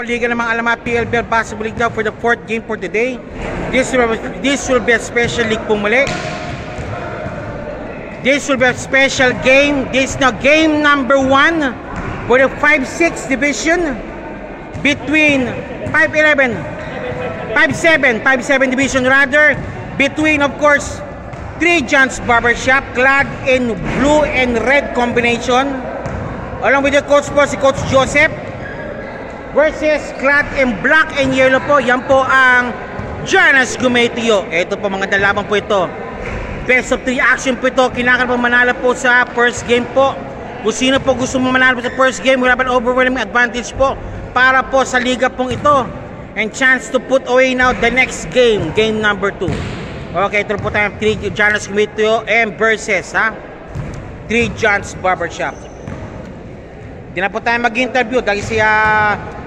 Liga ng mga Alamat PLBL Basketball League now for the 4th game for today. This will be a special league po muli. This will be a special game. This is now game number 1 for the 5-6 division between 5-11, 5-7 division rather, between of course 3 John's Barbershop clad in blue and red combination, along with the coach po si Coach Joseph, versus clad in black and yellow po. Yan po ang Giannis Gumetio. Ito po mga dalaban po ito. Best of 3 action po ito. Kinakailangan po manalo po sa first game po. Kung sino po gusto mo manalo po sa first game, wala ba overwhelming advantage po para po sa liga pong ito. And chance to put away now the next game, game number 2. Okay, ito po tayo 3 Giannis Gumetio and versus 3 John's Barbershop. Hindi na po tayo mag-interview dahil siya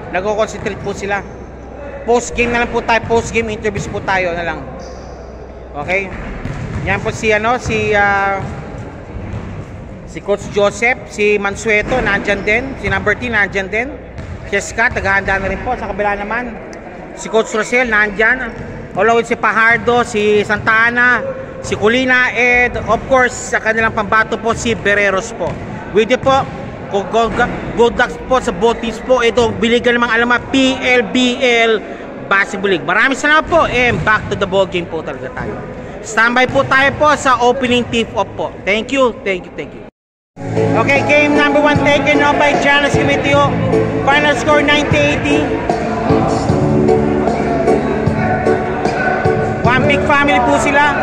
nag-concentrate po sila. Post-game na lang po tayo, post-game interviews po tayo na lang. Okay? Yan po si si Coach Joseph, si Mansueto nandyan din, si number 10 nandyan din. Si Scott, naghahanda na rin po. Sa kabila naman, si Coach Rosel nandyan. Along with si Pajardo, si Santa Ana, si Colina, and of course, sa kanilang pambato po si Bereros po. With you po, good luck po sa both teams po. Ito, biligan namang Alamat PLBL Basketball League. Maraming salamat po and back to the ball game po talaga tayo. Standby po tayo po sa opening tip-off po. Thank you, thank you, thank you. Okay, game number 1 taken now by Giannis Gumetio. Final score 90-80. One big family po sila.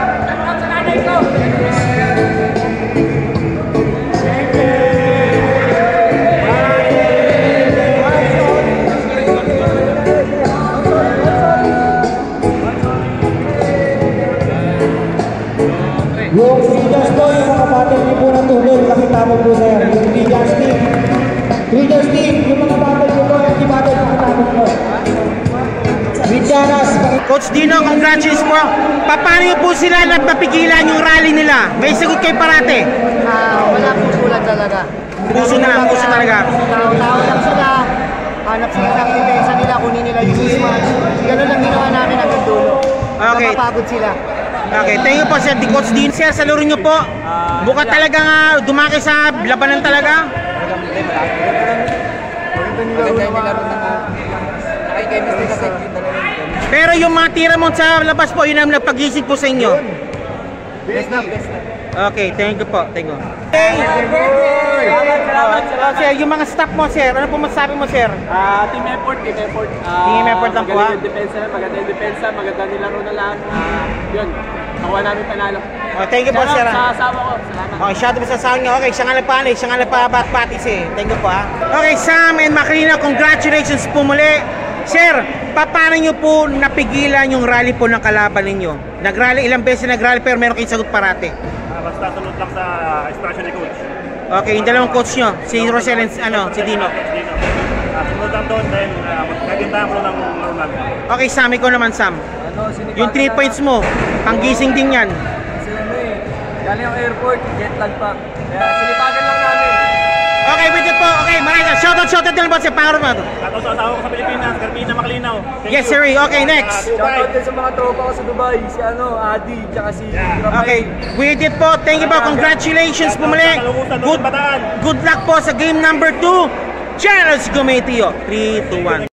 Yung Leaders po, yung mga battle niyo po ng tulog, nakita mo po sir. Yung Leaders team, yung mga battle niyo po, yung battle, nakita mo po. Giannis. Coach Dino, congratulations po. Paano niyo po sila napapigilan yung rally nila? May sagot kayo parate? Wala puso lang talaga. Puso na lang, puso talaga. Tao lang sila. Hanap sila ng depensa nila, kunin nila yung mismatch. Ganun lang ginawa namin hanggang dulo. Okay. Napapagod sila. Okay, thank you po sir. Di Coach Dean sir, sa laro nyo po. Mukha talaga nga dumaki sa labanan talaga. Pero yung mga tira mo sa labas po, yun ang nagpagising po sa inyo. Best na. Okay, thank you po. Thank you. Okay. Sir, yung mga staff mo sir, ano po masasabi mo sir? Team effort. Team effort lang po maganda yung depensa, maganda nilaro na lang. Yun, nakuha namin panalo. Oh, thank you po sir. Sa asawa ko, salamat. Okay, shout out po sa asawa nyo. Okay, siya nga nagpanis, siya nga nagpabatis eh. Thank you po ha. Okay, Sam and Macrina, congratulations po muli. Sir, paano nyo po napigilan yung rally po ng kalaban ninyo? Nag-rally, ilang beses nag-rally pero meron kayong sagot parate. Basta sunod lang sa instruction ni Coach. Okay, yung dalawang coach nyo, si Rosel and si Dino. Sunod lang doon, then nagintahan ko ng normal. Okay, Sam, ikaw naman Sam. Yung 3 points mo, panggising din yan. Kasi galing ang airport, jet lag pa. Kaya sinipagan lang namin. Okay, with it po. Okay, maraming shoutout din po sa pangarap mo. Shoutout sa asawa ko sa Pilipinas, Carmina Maclinaw. Yes, sir. Okay, next. Shoutout din sa mga tropa ko sa Dubai, si Adi, tsaka si Okay, with it po. Thank you po. Congratulations po muli. Good luck po sa game number 2. Giannis Gumetio. 3, 2, 1.